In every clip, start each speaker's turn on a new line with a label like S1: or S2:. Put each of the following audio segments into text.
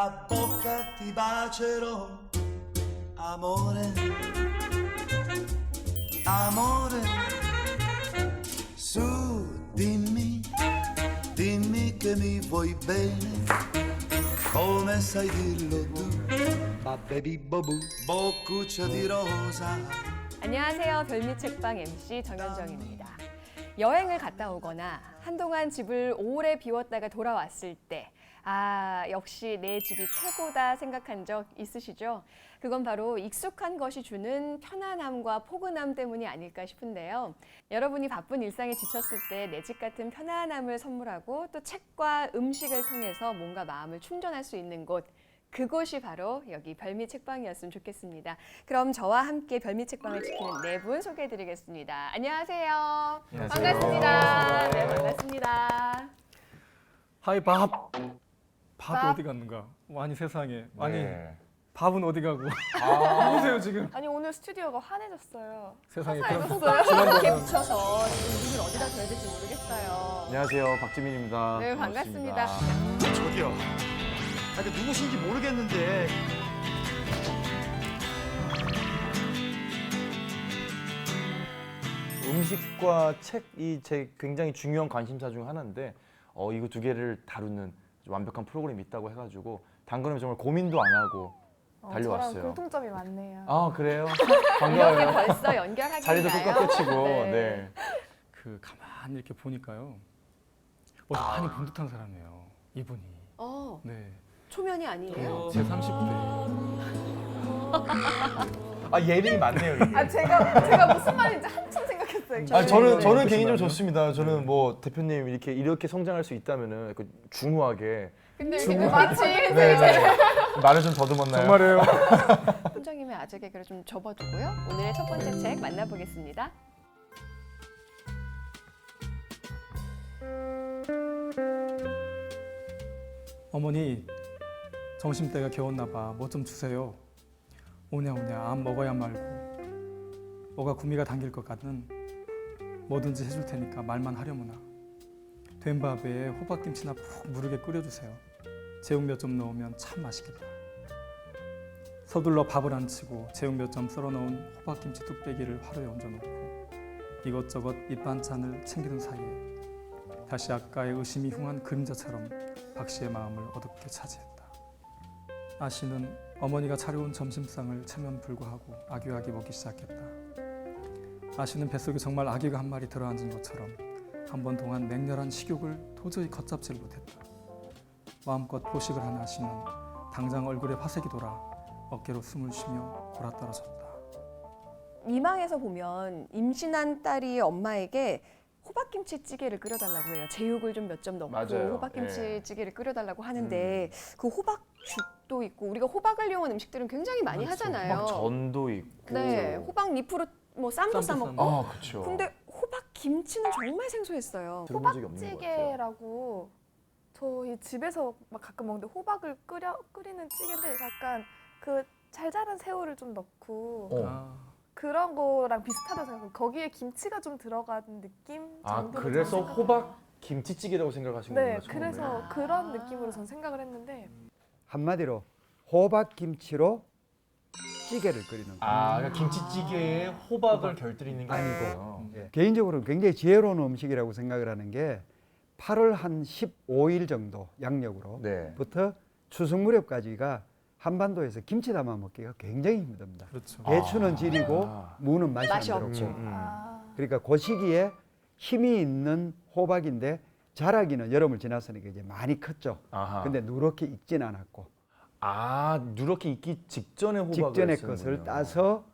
S1: a bocca ti bacerò, amore, amore, su dimmi, dimmi che mi vuoi bene, come sai dirlo tu, ma baby bobu, boccuccia di rosa.
S2: 안녕하세요. 별미 책방 MC 정현정입니다. 여행을 갔다 오거나 한동안 집을 오래 비웠다가 돌아왔을 때 역시 내 집이 최고다 생각한 적 있으시죠? 그건 바로 익숙한 것이 주는 편안함과 포근함 때문이 아닐까 싶은데요. 여러분이 바쁜 일상에 지쳤을 때 내 집 같은 편안함을 선물하고 또 책과 음식을 통해서 뭔가 마음을 충전할 수 있는 곳, 그곳이 바로 여기 별미 책방이었으면 좋겠습니다. 그럼 저와 함께 별미 책방을 지키는 네 분 소개해드리겠습니다. 안녕하세요.
S3: 안녕하세요.
S2: 반갑습니다. 네, 반갑습니다.
S3: 하이 밥. 밥이
S2: 밥?
S3: 어디 갔는가? 아니 세상에. 아니
S4: 네.
S3: 밥은 어디 가고? 누구세요 지금?
S5: 아니 오늘 스튜디오가 환해졌어요.
S3: 세상에.
S2: 이렇게 붙여서 지금 눈을 어디다 둬야 될지 모르겠어요.
S4: 안녕하세요, 박지민입니다.
S2: 네, 반갑습니다.
S1: 저기요. 근데 누구신지 모르겠는데.
S4: 음식과 책이 제 굉장히 중요한 관심사 중 하나인데 이거 두 개를 다루는 완벽한 프로그램이 있다고 해가지고 당근은 정말 고민도 안 하고 달려왔어요.
S5: 저랑 공통점이 많네요.
S4: 아 그래요?
S2: 이렇게
S4: 반가워요.
S2: 벌써 연결하기인가요?
S4: 자리도 뚝딱 펴치고.
S2: 네.
S4: 네.
S3: 그 가만히 이렇게 보니까요. 많이 본 듯한 사람이에요. 이분이. 네.
S2: 초면이 아니에요?
S3: 제 30대.
S4: 아 예능이 많네요. 이게.
S5: 제가 무슨 말인지 한참 생각했어요.
S4: 아 저는
S3: 네.
S4: 개인적으로 좋습니다. 저는 뭐 대표님 이렇게 성장할 수 있다면은 약간 중후하게
S2: 근데
S5: 마치
S4: 네. 말을 좀 더듬었나요?
S3: 정말이에요.
S2: 훈정님의 아재 개그를 좀 접어두고요. 오늘의 첫 번째 책 만나보겠습니다.
S3: 어머니 점심때가 겨웠나 봐. 뭐 좀 주세요. 오냐 안 먹어야 말고. 뭐가 구미가 당길 것 같는 뭐든지 해줄 테니까 말만 하려무나. 된 밥에 호박김치나 푹 무르게 끓여주세요. 제육 몇 점 넣으면 참 맛있겠다. 서둘러 밥을 안 치고 제육 몇 점 썰어 넣은 호박김치 뚝배기를 화로에 얹어놓고 이것저것 밑반찬을 챙기는 사이에 다시 아까의 의심이 흉한 그림자처럼 박 씨의 마음을 어둡게 차지했다. 아 씨는 어머니가 차려온 점심상을 체면 불구하고 아귀하게 먹기 시작했다. 아 씨는 뱃속에 정말 아기가 한 마리 들어앉은 것처럼 한 번 동안 맹렬한 식욕을 도저히 걷잡지를 못했다. 마음껏 포식을 한 아 씨는 당장 얼굴에 화색이 돌아 어깨로 숨을 쉬며 골아떨어졌다.
S2: 미망에서 보면 임신한 딸이 엄마에게 호박김치찌개를 끓여달라고 해요. 제육을 좀 몇 점 넣고
S4: 맞아요.
S2: 호박김치찌개를 끓여달라고 하는데 그 호박죽도 있고 우리가 호박을 이용한 음식들은 굉장히 많이
S3: 그렇죠.
S2: 하잖아요.
S4: 막 전도 있고.
S2: 네, 호박잎으로 뭐 쌈도 싸
S3: 쌈도
S2: 먹고.
S3: 싸
S4: 아 그렇죠.
S2: 근데 호박김치는 정말 생소했어요.
S4: 들어본 적이 없는 것 같아요.
S5: 호박찌개라고 저희 집에서 막 가끔 먹는데 호박을 끓이는 찌개인데 약간 그 잘 자란 새우를 좀 넣고 그런 거랑 비슷하다고 생각해요. 거기에 김치가 좀 들어간 느낌
S4: 아
S5: 정도로
S4: 그래서
S5: 저는
S4: 호박 김치찌개라고 생각하신
S5: 네,
S4: 거구나. 처음에.
S5: 그래서 그런 느낌으로 전 생각을 했는데
S6: 한마디로 호박김치로 찌개를 끓이는 거예요.
S4: 그러니까 김치찌개에 호박을 곁들이는 게 아니고요.
S6: 개인적으로 굉장히 지혜로운 음식이라고 생각을 하는 게 8월 한 15일 정도 양력으로부터
S4: 네.
S6: 추석 무렵까지가 한반도에서 김치 담아 먹기가 굉장히 힘듭니다.
S3: 그렇죠.
S6: 배추는 질이고
S4: 아.
S6: 무는 맛이
S2: 맛이
S6: 안
S2: 없죠.
S6: 들었고
S5: 아,
S6: 그러니까 그 시기에 힘이 있는 호박인데 자라기는 여름을 지났으니까 이제 많이 컸죠.
S4: 아하.
S6: 근데 누렇게 익진 않았고
S4: 누렇게 익기 직전에 호박을
S6: 직전의
S4: 쓰는군요.
S6: 것을 따서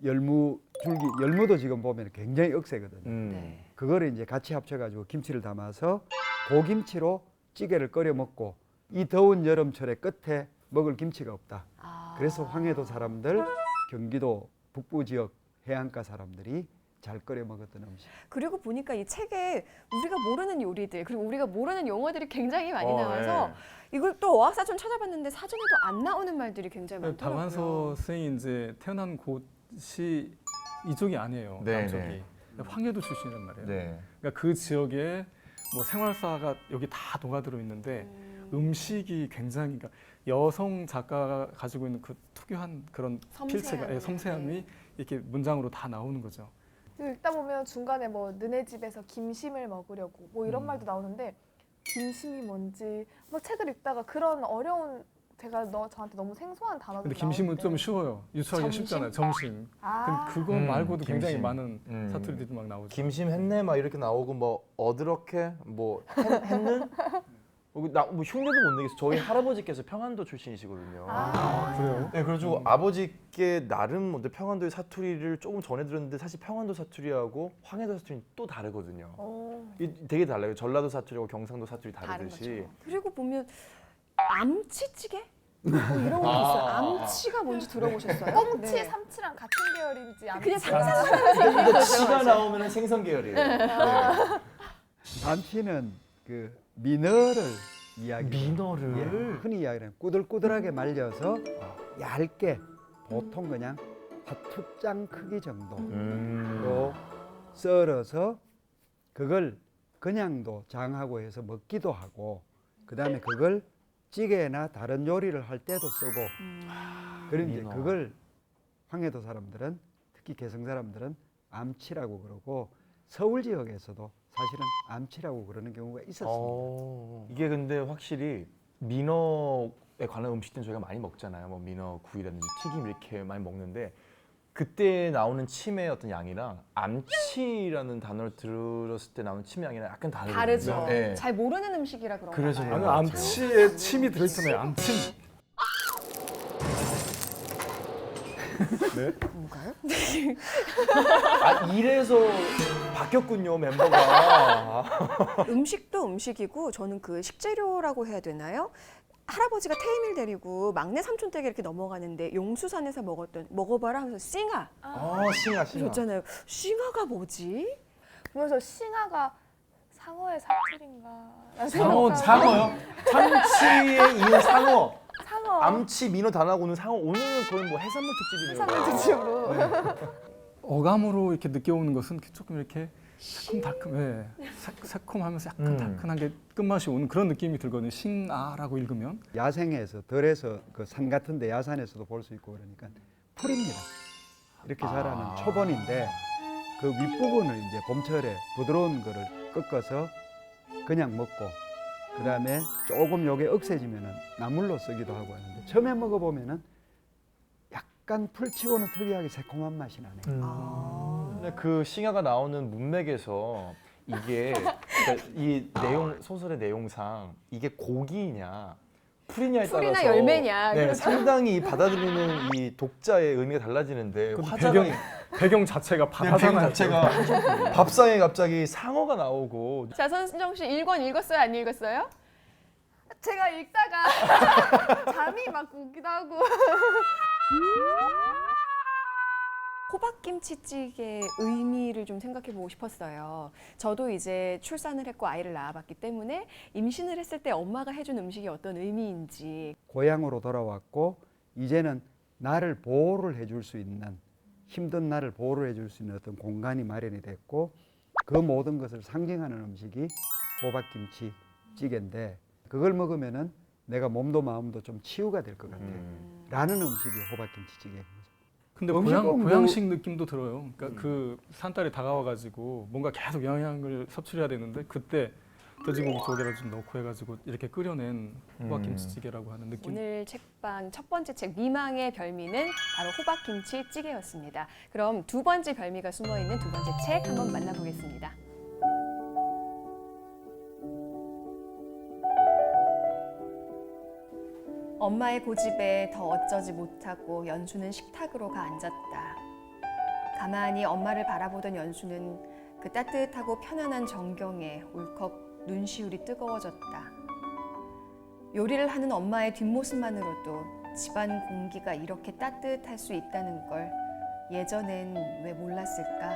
S6: 열무도 지금 보면 굉장히 억세거든요.
S2: 네.
S6: 그거를 이제 같이 합쳐가지고 김치를 담아서 고김치로 찌개를 끓여 먹고 이 더운 여름철의 끝에 먹을 김치가 없다. 그래서 황해도 사람들, 경기도 북부 지역 해안가 사람들이 잘 끓여 먹었던 음식.
S2: 그리고 보니까 이 책에 우리가 모르는 요리들 그리고 우리가 모르는 용어들이 굉장히 많이 나와서
S4: 네.
S2: 이걸 또 어학사전 찾아봤는데 사전에도 안 나오는 말들이 굉장히 많더라고요.
S3: 박완서 선생이 이제 태어난 곳이 이쪽이 아니에요.
S4: 네,
S3: 남쪽이.
S4: 네.
S3: 황해도 출신이란 말이에요.
S4: 네.
S3: 그러니까 그 지역에 뭐 생활사가 여기 다 녹아들어 있는데 음식이 굉장히 그러니까 여성 작가가 가지고 있는 그 특유한 그런 필체가
S2: 섬세함.
S3: 섬세함이 이렇게 문장으로 다 나오는 거죠.
S5: 그리고 읽다 보면 중간에 뭐 너네 집에서 김심을 먹으려고 뭐 이런 말도 나오는데 김심이 뭔지 막 책을 읽다가 그런 어려운 제가 저한테 너무 생소한 단어들
S3: 근데 김심은
S5: 나오는데.
S3: 좀 쉬워요. 유추하기
S2: 점심?
S3: 쉽잖아요. 점심.
S5: 아,
S3: 그거 말고도 굉장히
S4: 김심.
S3: 많은 사투리들이 막 나오죠.
S4: 김심했네 막 이렇게 나오고 뭐 어드럽게 뭐 했는 뭐 흉내도 못 내겠어. 저희 할아버지께서 평안도 출신이시거든요.
S3: 그래요?
S4: 네, 그래가지고 아버지께 나름 뭔데 평안도의 사투리를 조금 전해 들었는데 사실 평안도 사투리하고 황해도 사투리는 또 다르거든요. 되게 달라요. 전라도 사투리하고 경상도 사투리
S2: 다른
S4: 다르듯이.
S2: 거죠. 그리고 보면 암치찌개? 뭐 이런 것도 있어요. 암치가 뭔지 들어보셨어요?
S5: 꽁치
S2: 네.
S5: 삼치랑 같은 계열인지 안
S2: 그냥
S4: 근데 치가 나오면 생선 계열이에요. 네.
S6: 암치는 그 민어를 이야기.
S4: 민어를?
S6: 흔히 이야기하는 꾸들꾸들하게 말려서 얇게 보통 그냥 화투장 크기 정도로 썰어서 그걸 그냥도 장하고 해서 먹기도 하고 그다음에 그걸 찌개나 다른 요리를 할 때도 쓰고 그럼 이제
S4: 민어.
S6: 그걸 황해도 사람들은 특히 개성 사람들은 암치라고 그러고 서울 지역에서도 사실은 암치라고 그러는 경우가 있었습니다.
S4: 이게 근데 확실히 민어에 관한 음식들은 저희가 많이 먹잖아요. 뭐 민어 구이라든지 튀김 이렇게 많이 먹는데 그때 나오는 침의 어떤 양이랑 암치라는 단어를 들었을 때 나오는 침의 양이랑 약간 다르거든요.
S2: 다르죠.
S4: 네.
S2: 잘 모르는 음식이라 그런가
S4: 그래서
S2: 봐요.
S3: 아니 암치에 침이 들어있잖아요. 암침.
S2: 뭔가요?
S4: 아 이래서 바뀌었군요 멤버가.
S2: 음식도 음식이고 저는 그 식재료라고 해야 되나요? 할아버지가 태임을 데리고 막내 삼촌 댁에 이렇게 넘어가는데 용수산에서 먹어봐라 하면서 싱아
S4: 싱아.
S2: 줬잖아요. 싱아가 뭐지?
S5: 보면서 싱아가 상어의 사투리인가?
S4: 상어요? 참치에 이은 상어.
S5: 상어.
S4: 암치 민어 다 나오고 오늘 상어 오늘은 거의 뭐 해산물 특집이네요.
S5: 해산물 특집으로.
S3: 어감으로 이렇게 느껴오는 것은 조금 이렇게 새콤달콤, 새콤하면서 약간 달큰한 게 끝맛이 오는 그런 느낌이 들거든요. 싱아라고 읽으면.
S6: 야생에서 덜에서 그 산 같은데 야산에서도 볼 수 있고 그러니까 풀입니다. 이렇게 자라는 초본인데 그 윗부분을 이제 봄철에 부드러운 거를 꺾어서 그냥 먹고 그다음에 조금 요게 억세지면은 나물로 쓰기도 하고 하는데 처음에 먹어보면은 약간 풀치고는 특이하게 새콤한 맛이 나네요.
S4: 근데 그 싱아가 나오는 문맥에서 이게 그러니까 이 내용 소설의 내용상 이게 고기냐 풀이냐에 따라서
S2: 풀이나 열매냐,
S4: 네,
S2: 그렇죠.
S4: 상당히 받아들이는 이 독자의 의미가 달라지는데
S3: 배경 자체가
S4: 배경
S3: 바다잖아요.
S4: 자체가 밥상에 갑자기 상어가 나오고
S2: 자, 선정 씨 1권 읽었어요? 안 읽었어요?
S5: 제가 읽다가 잠이 막 오기도 하고.
S2: 호박김치찌개의 의미를 좀 생각해보고 싶었어요. 저도 이제 출산을 했고 아이를 낳아봤기 때문에 임신을 했을 때 엄마가 해준 음식이 어떤 의미인지
S6: 고향으로 돌아왔고 이제는 나를 보호를 해줄 수 있는 힘든 나를 보호를 해줄 수 있는 어떤 공간이 마련이 됐고 그 모든 것을 상징하는 음식이 호박김치 찌개인데 그걸 먹으면은 내가 몸도 마음도 좀 치유가 될 것 같아 라는 음식이 호박김치 찌개입니다.
S3: 근데
S6: 음식은
S3: 고향식 느낌도 들어요. 그러니까 그 산딸이 다가와가지고 뭔가 계속 영양을 섭취해야 되는데 그때 돼지고기 조개를 좀 넣고 해가지고 이렇게 끓여낸 호박김치찌개라고 하는 느낌.
S2: 오늘 책방 첫 번째 책 미망의 별미는 바로 호박김치찌개였습니다. 그럼 두 번째 별미가 숨어있는 두 번째 책 한번 만나보겠습니다. 엄마의 고집에 더 어쩌지 못하고 연수는 식탁으로 가 앉았다. 가만히 엄마를 바라보던 연수는 그 따뜻하고 편안한 정경에 울컥 눈시울이 뜨거워졌다. 요리를 하는 엄마의 뒷모습만으로도 집안 공기가 이렇게 따뜻할 수 있다는 걸 예전엔 왜 몰랐을까?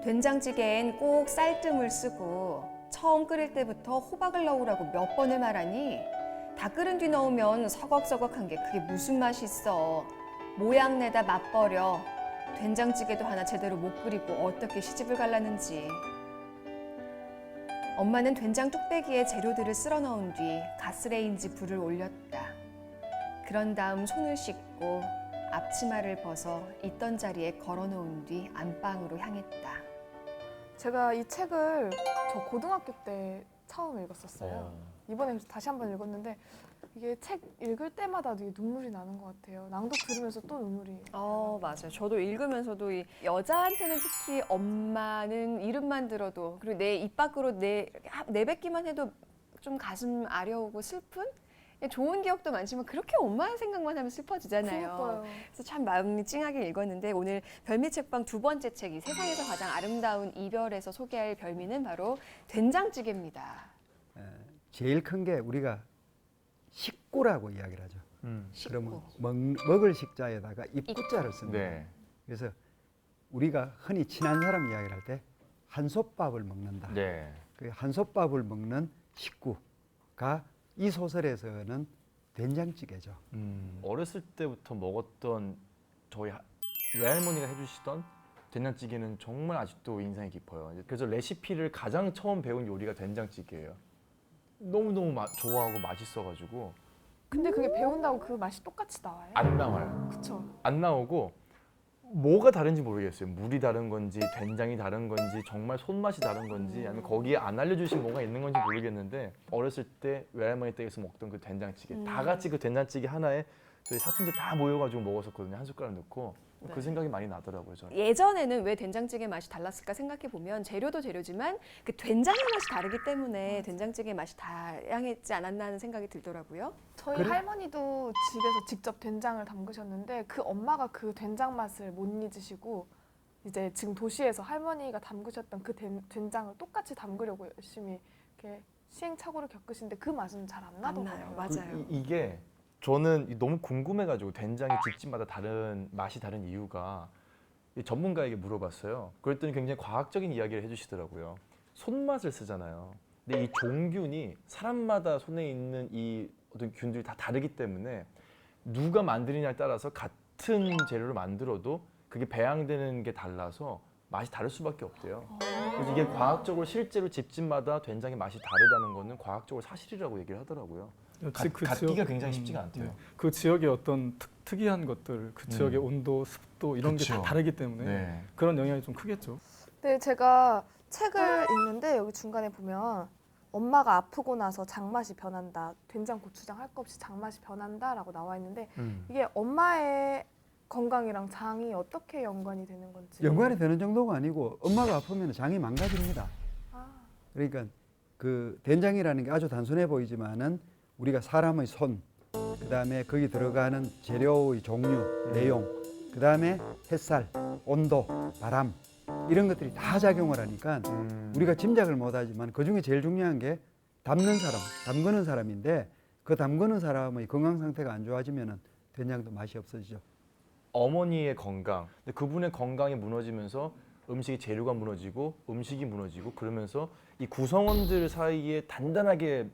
S2: 된장찌개엔 꼭 쌀뜨물 쓰고 처음 끓일 때부터 호박을 넣으라고 몇 번을 말하니 다 끓은 뒤 넣으면 서걱서걱한 게 그게 무슨 맛이 있어. 모양 내다 맛버려. 된장찌개도 하나 제대로 못 끓이고 어떻게 시집을 갈라는지. 엄마는 된장 뚝배기에 재료들을 쓸어 넣은 뒤 가스레인지 불을 올렸다. 그런 다음 손을 씻고 앞치마를 벗어 있던 자리에 걸어놓은 뒤 안방으로 향했다.
S5: 제가 이 책을 저 고등학교 때 처음 읽었었어요. 이번에 다시 한번 읽었는데 이게 책 읽을 때마다 되게 눈물이 나는 것 같아요. 낭독 들으면서 또 눈물이.
S2: 맞아요. 저도 읽으면서도 이 여자한테는 특히 엄마는 이름만 들어도 그리고 내 입 밖으로 내뱉기만 해도 좀 가슴 아려오고 슬픈? 좋은 기억도 많지만 그렇게 엄마의 생각만 하면 슬퍼지잖아요.
S5: 그러니까요.
S2: 그래서 참 마음이 찡하게 읽었는데 오늘 별미책방 두 번째 책이 세상에서 가장 아름다운 이별에서 소개할 별미는 바로 된장찌개입니다.
S6: 제일 큰 게 우리가 식구라고 이야기를 하죠.
S2: 식구.
S6: 그러면 먹을 식자에다가 입구자를 씁니다.
S4: 네.
S6: 그래서 우리가 흔히 친한 사람 이야기를 할 때 한솥밥을 먹는다.
S4: 네.
S6: 그 한솥밥을 먹는 식구가 이 소설에서는 된장찌개죠.
S4: 어렸을 때부터 먹었던 저희 외할머니가 해주시던 된장찌개는 정말 아직도 인상이 깊어요. 그래서 레시피를 가장 처음 배운 요리가 된장찌개예요. 너무너무 좋아하고 맛있어가지고
S5: 근데 그게 배운다고 그 맛이 똑같이 나와요?
S4: 안 나와요.
S5: 그쵸.
S4: 안 나오고 뭐가 다른지 모르겠어요. 물이 다른 건지 된장이 다른 건지 정말 손맛이 다른 건지 아니면 거기에 안 알려주신 뭐가 있는 건지 모르겠는데 어렸을 때 외할머니 댁에서 먹던 그 된장찌개 다 같이 그 된장찌개 하나에 저희 사촌들 다 모여가지고 먹었었거든요. 한 숟가락 넣고 그 생각이 많이 나더라고요. 저는.
S2: 예전에는 왜 된장찌개 맛이 달랐을까 생각해 보면 재료도 재료지만 그 된장의 맛이 다르기 때문에 된장찌개 맛이 다양했지 않았나 하는 생각이 들더라고요.
S5: 저희
S6: 그래?
S5: 할머니도 집에서 직접 된장을 담그셨는데 그 엄마가 그 된장 맛을 못 잊으시고 이제 지금 도시에서 할머니가 담그셨던 그 된장을 똑같이 담그려고 열심히 이렇게 시행착오를 겪으신데 그 맛은 잘 안
S2: 안
S5: 나더라고요.
S2: 나요. 맞아요.
S4: 이게 저는 너무 궁금해가지고 된장이 집집마다 다른 맛이 다른 이유가 이 전문가에게 물어봤어요. 그랬더니 굉장히 과학적인 이야기를 해주시더라고요. 손맛을 쓰잖아요. 근데 이 종균이 사람마다 손에 있는 이 어떤 균들이 다 다르기 때문에 누가 만드느냐에 따라서 같은 재료를 만들어도 그게 배양되는 게 달라서 맛이 다를 수밖에 없대요. 그래서 이게 과학적으로 실제로 집집마다 된장의 맛이 다르다는 거는 과학적으로 사실이라고 얘기를 하더라고요.
S3: 역시
S4: 갖기가 굉장히 쉽지가 않대요.
S3: 그 지역의 어떤 특이한 것들, 그 지역의 온도, 습도 이런 게 다
S4: 그쵸.
S3: 다르기 때문에
S4: 네.
S3: 그런 영향이 좀 크겠죠.
S5: 네, 제가 책을 읽는데 여기 중간에 보면 엄마가 아프고 나서 장맛이 변한다. 된장, 고추장 할 거 없이 장맛이 변한다라고 나와 있는데 이게 엄마의 건강이랑 장이 어떻게 연관이 되는 건지.
S6: 연관이 되는 정도가 아니고 엄마가 아프면 장이 망가집니다.
S5: 아,
S6: 그러니까 그 된장이라는 게 아주 단순해 보이지만은 우리가 사람의 손, 그다음에 거기 들어가는 재료의 종류, 내용, 그다음에 햇살, 온도, 바람 이런 것들이 다 작용을 하니까 우리가 짐작을 못하지만 그 중에 제일 중요한 게 담는 사람, 담그는 사람인데 그 담그는 사람의 건강 상태가 안 좋아지면은 된장도 맛이 없어지죠.
S4: 어머니의 건강, 근데 그분의 건강이 무너지면서 음식의 재료가 무너지고 음식이 무너지고 그러면서 이 구성원들 사이에 단단하게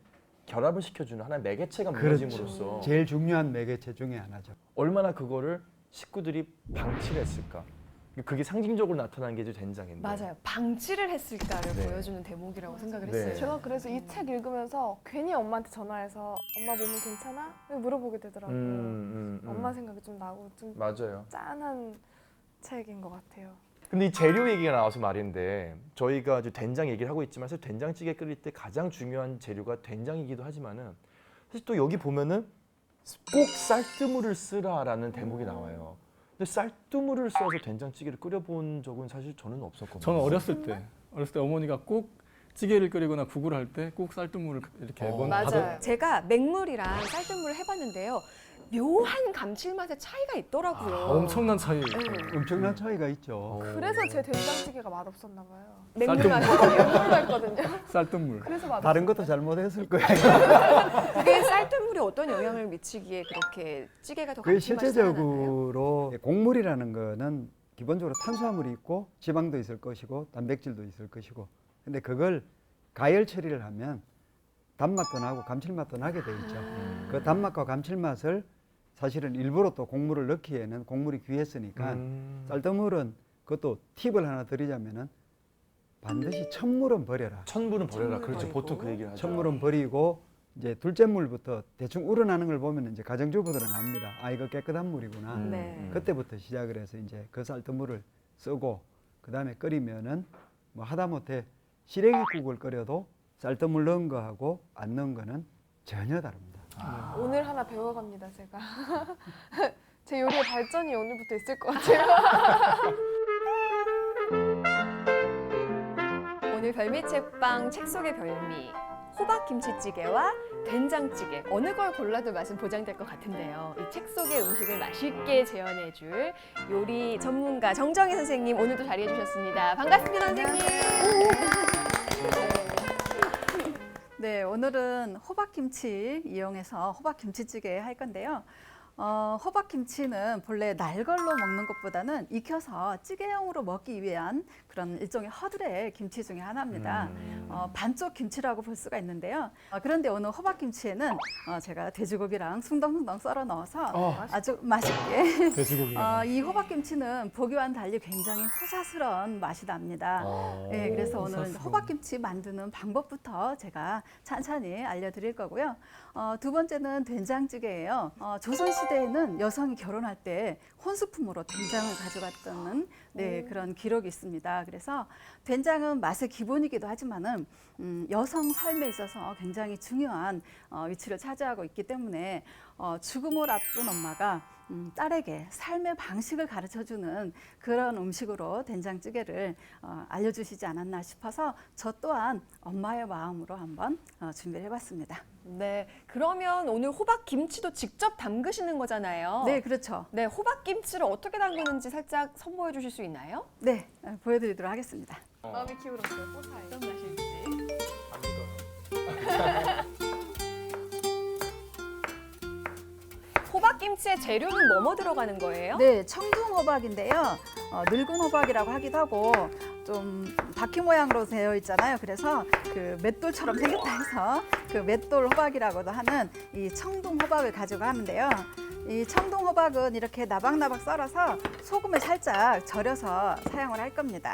S4: 결합을 시켜주는 하나의 매개체가 무너짐으로써
S6: 제일 중요한 매개체 중에 하나죠.
S4: 얼마나 그거를 식구들이 방치를 했을까. 그게 상징적으로 나타난 게 이제 된장인데.
S2: 맞아요. 방치를 했을까를
S4: 네.
S2: 보여주는 대목이라고 생각을
S4: 네.
S2: 했어요.
S5: 제가 그래서 이 책 읽으면서 괜히 엄마한테 전화해서 엄마 몸은 괜찮아? 이렇게 물어보게 되더라고요. 엄마 생각이 좀 나고 좀
S4: 맞아요.
S5: 짠한 책인 것 같아요.
S4: 근데 이 재료 얘기가 나와서 말인데 저희가 이제 된장 얘기를 하고 있지만 사실 된장찌개 끓일 때 가장 중요한 재료가 된장이기도 하지만은 사실 또 여기 보면은 꼭 쌀뜨물을 쓰라라는 대목이 나와요. 근데 쌀뜨물을 써서 된장찌개를 끓여본 적은 사실 저는 없었거든요.
S3: 저는 어렸을 때 어머니가 꼭 찌개를 끓이거나 국을 할 때 꼭 쌀뜨물을 이렇게
S2: 맞아요. 제가 맹물이랑 쌀뜨물을 해봤는데요. 묘한 감칠맛의 차이가 있더라고요.
S3: 엄청난 차이.
S6: 엄청난 차이가 있죠.
S5: 그래서 제 된장찌개가 맛없었나 봐요.
S2: 맹물 맛이
S5: 맹물로 했거든요.
S3: 쌀뜨물.
S5: 그래서 맛없어요.
S6: 다른 것도 잘못했을 거예요.
S2: 그게 쌀뜨물이 어떤 영향을 미치기에 그렇게 찌개가 더
S6: 그게
S2: 감칠맛이 살아나나요?
S6: 실제적으로 곡물이라는 거는 기본적으로 탄수화물이 있고 지방도 있을 것이고 단백질도 있을 것이고 근데 그걸 가열 처리를 하면 단맛도 나고 감칠맛도 나게 돼 있죠. 그 단맛과 감칠맛을 사실은 일부러 또 곡물을 넣기에는 곡물이 귀했으니까 쌀뜨물은 그것도 팁을 하나 드리자면은 반드시 첫물은 버려라.
S4: 천물은 버려라.
S2: 천물은
S4: 그렇죠.
S2: 버리고.
S4: 보통 그 얘기를 하죠.
S6: 첫물은 버리고 이제 둘째 물부터 대충 우러나는 걸 보면 이제 가정주부들은 압니다. 아 이거 깨끗한 물이구나.
S2: 네.
S6: 그때부터 시작을 해서 이제 그 쌀뜨물을 쓰고 그 다음에 끓이면은 뭐 하다못해 시래기국을 끓여도 쌀뜨물 넣은 거하고 안 넣은 거는 전혀 다릅니다.
S5: 오늘 하나 배워갑니다 제가. 제 요리의 발전이 오늘부터 있을 것 같아요.
S2: 오늘 별미책방 책 속의 별미 호박김치찌개와 된장찌개 어느 걸 골라도 맛은 보장될 것 같은데요. 이 책 속의 음식을 맛있게 재현해줄 요리 전문가 정정희 선생님 오늘도 자리해 주셨습니다. 반갑습니다, 선생님.
S7: 네, 오늘은 호박김치 이용해서 호박김치찌개 할 건데요. 호박김치는 본래 날 걸로 먹는 것보다는 익혀서 찌개용으로 먹기 위한 그런 일종의 허들의 김치 중에 하나입니다. 반쪽 김치라고 볼 수가 있는데요. 그런데 오늘 호박김치에는 제가 돼지고기랑 숭덩숭덩 썰어 넣어서 아주 맛있게
S3: 돼지고기.
S7: 이 호박김치는 보기와는 달리 굉장히 호사스러운 맛이 납니다. 네, 그래서 오늘은
S3: 호사스러운.
S7: 호박김치 만드는 방법부터 제가 찬찬히 알려드릴 거고요. 두 번째는 된장찌개예요. 조선시대에는 여성이 결혼할 때 혼수품으로 된장을 가져갔다는 그런 기록이 있습니다. 그래서 된장은 맛의 기본이기도 하지만은 여성 삶에 있어서 굉장히 중요한 위치를 차지하고 있기 때문에 죽음을 앞둔 엄마가 딸에게 삶의 방식을 가르쳐주는 그런 음식으로 된장찌개를 알려주시지 않았나 싶어서 저 또한 엄마의 마음으로 한번 준비를 해봤습니다.
S2: 네, 그러면 오늘 호박김치도 직접 담그시는 거잖아요.
S7: 네, 그렇죠.
S2: 네, 호박김치를 어떻게 담그는지 살짝 선보여 주실 수 있나요?
S7: 네, 보여드리도록 하겠습니다.
S5: 마음이 기울었어요. 포사에.
S2: 어떤 맛일지. 호박김치의 재료는 뭐뭐 들어가는 거예요?
S7: 네, 청둥호박인데요. 늙은 호박이라고 하기도 하고 좀 바퀴 모양으로 되어 있잖아요. 그래서 그 맷돌처럼 생겼다 해서 그 맷돌 호박이라고도 하는 이 청둥호박을 가지고 하는데요. 이 청둥호박은 이렇게 나박나박 썰어서 소금에 살짝 절여서 사용을 할 겁니다.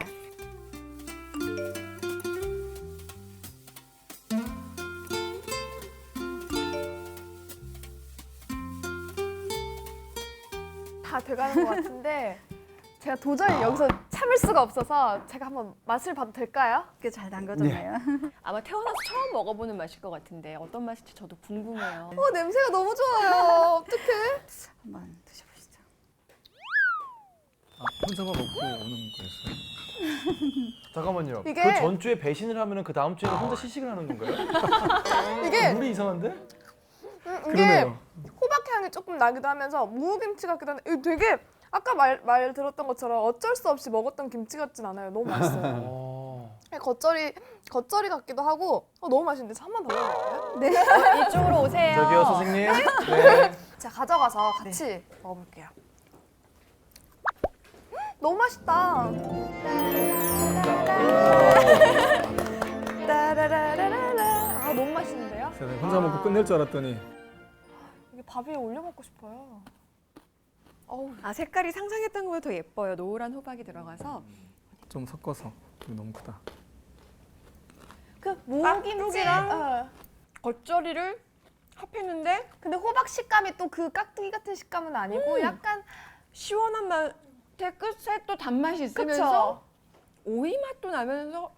S5: 다 돼가는 것 같은데 제가 도저히 여기서 참을 수가 없어서 제가 한번 맛을 봐도 될까요?
S7: 꽤 잘 담궈졌네요.
S2: 아마 태어나서 처음 먹어보는 맛일 것 같은데 어떤 맛일지 저도 궁금해요.
S5: 냄새가 너무 좋아요. 어떡해?
S7: 한번 드셔보시죠.
S3: 혼자만 먹고 오는 거였어요.
S4: 잠깐만요.
S5: 이게-
S4: 그 전주에 배신을 하면은 그 다음 주에는 혼자 시식을 하는 건가요?
S5: 이게
S4: 물이 이상한데?
S5: 이게
S3: 그러네요.
S5: 호박 향이 조금 나기도 하면서 무김치 같기도 한데 이거 되게 아까 말 들었던 것처럼 어쩔 수 없이 먹었던 김치 같진 않아요. 너무 맛있어요. 겉절이 같기도 하고 너무 맛있는데 한 번 더 먹어볼까요?
S2: 이쪽으로 오세요.
S4: 저기요 선생님. 네.
S5: 제가 가져가서 같이 먹어볼게요. 너무 맛있다. 따라라라라라. 너무 맛있는데요?
S3: 세상에 혼자 먹고 끝낼 줄 알았더니
S5: 이게 밥 위에 올려 먹고 싶어요. 어우,
S2: 색깔이 상상했던 것보다 더 예뻐요. 노란 호박이 들어가서.
S3: 좀 섞어서 이거 너무 크다.
S5: 그
S2: 깍두기랑
S5: 무김치랑
S2: 겉절이를 합했는데
S5: 근데 호박 식감이 또 그 깍두기 같은 식감은 아니고 약간
S2: 시원한 맛에 끝에 또 단맛이 있으면서
S5: 그쵸?
S2: 오이 맛도 나면서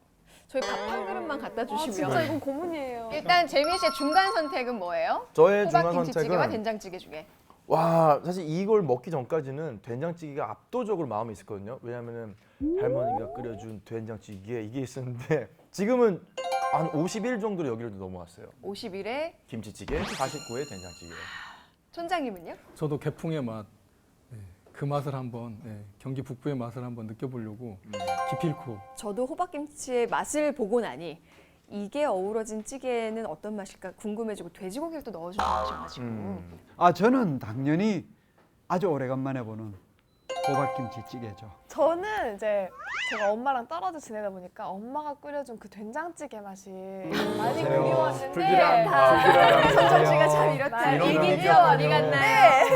S2: 저희 밥 한 그릇만 갖다 주시면
S5: 진짜 이건 고문이에요.
S2: 일단 재민 씨의 중간 선택은 뭐예요?
S4: 저의 중간
S2: 호박김치찌개와
S4: 선택은
S2: 된장찌개 중에.
S4: 와 사실 이걸 먹기 전까지는 된장찌개가 압도적으로 마음에 있었거든요. 왜냐면은 할머니가 끓여준 된장찌개 이게 있었는데 지금은 한 51 정도로 여기를 넘어왔어요.
S2: 51에
S4: 김치찌개, 49에 된장찌개.
S2: 촌장님은요?
S3: 저도 개풍의 맛, 그 맛을 한번 경기 북부의 맛을 한번 느껴보려고 기필코
S2: 저도 호박김치의 맛을 보고 나니 이게 어우러진 찌개에는 어떤 맛일까 궁금해지고 돼지고기를 또 넣어주는 맛이어가지고
S6: 저는 당연히 아주 오래간만에 보는 호박김치찌개죠.
S5: 저는 이제 제가 엄마랑 떨어져 지내다 보니까 엄마가 끓여준 그 된장찌개 맛이 많이
S6: 맞아요.
S5: 그리웠는데
S4: 불길한
S2: 선정씨가 참 이렇다.
S5: 많이
S2: 이기죠
S4: 그리웠군요.
S2: 어디 갔나요?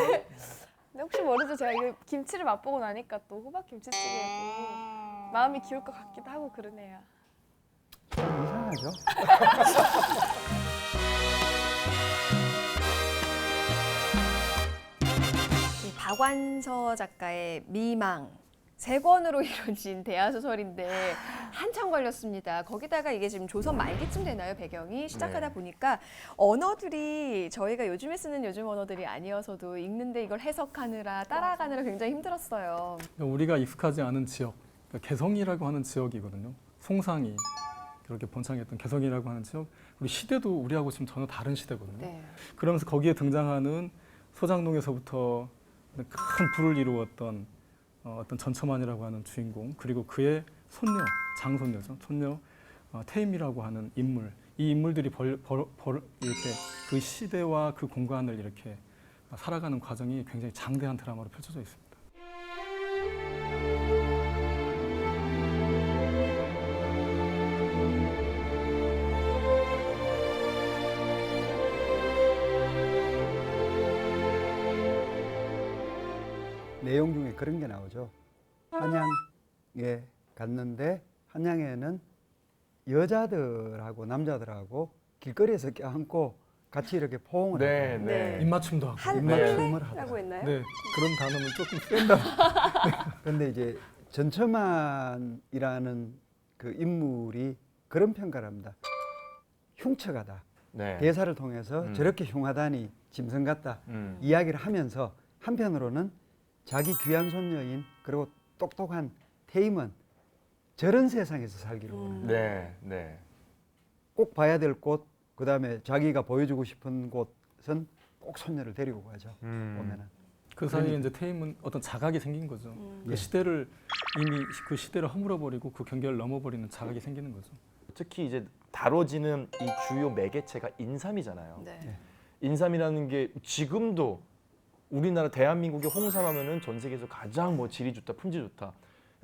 S5: 근데 혹시 모르죠. 제가 이 김치를 맛보고 나니까 또 호박김치찌개도 마음이 기울 것 같기도 하고 그러네요.
S6: 좀 이상하죠?
S2: 이 박완서 작가의 미망. 3권으로 이루어진 대하소설인데 한참 걸렸습니다. 거기다가 이게 지금 조선 말기쯤 되나요, 배경이? 시작하다
S4: 네.
S2: 보니까 언어들이 저희가 요즘에 쓰는 요즘 언어들이 아니어서도 읽는데 이걸 해석하느라 따라가느라 굉장히 힘들었어요.
S3: 우리가 익숙하지 않은 지역, 그러니까 개성이라고 하는 지역이거든요. 송상이 그렇게 번창했던 개성이라고 하는 지역, 우리 시대도 우리하고 지금 전혀 다른 시대거든요.
S2: 네.
S3: 그러면서 거기에 등장하는 소장농에서부터 큰 부를 이루었던 어떤 전처만이라고 하는 주인공, 그리고 그의 손녀, 장손녀죠. 손녀 태임이라고 하는 인물. 이 인물들이 이렇게 그 시대와 그 공간을 이렇게 살아가는 과정이 굉장히 장대한 드라마로 펼쳐져 있습니다.
S6: 내용 중에 그런 게 나오죠. 한양에 갔는데 한양에는 여자들하고 남자들하고 길거리에서 껴안고 같이 이렇게 포옹을
S4: 네,
S6: 하고
S4: 네.
S3: 입맞춤도 하고.
S6: 입맞춤을 하더라고요.
S2: 한라고 했나요?
S3: 네, 그런 단어는 조금 센다.
S6: 그런데 이제 전처만이라는 그 인물이 그런 평가를 합니다. 흉측하다.
S4: 네.
S6: 대사를 통해서 저렇게 흉하다니 짐승 같다. 이야기를 하면서 한편으로는 자기 귀한 손녀인 그리고 똑똑한 태임은 저런 세상에서 살기를 원한다.
S4: 네, 네.
S6: 꼭 봐야 될 곳, 그 다음에 자기가 보여주고 싶은 곳은 꼭 손녀를 데리고 가죠. 보면은.
S3: 그 사이에 이제 태임은 어떤 자각이 생긴 거죠. 그
S6: 예.
S3: 시대를 이미 그 시대를 허물어버리고 그 경계를 넘어버리는 자각이 생기는 거죠.
S4: 특히 이제 다뤄지는 이 주요 매개체가 인삼이잖아요.
S2: 네.
S4: 인삼이라는 게 지금도 우리나라 대한민국의 홍삼하면은 전 세계에서 가장 뭐 질이 좋다, 품질 좋다.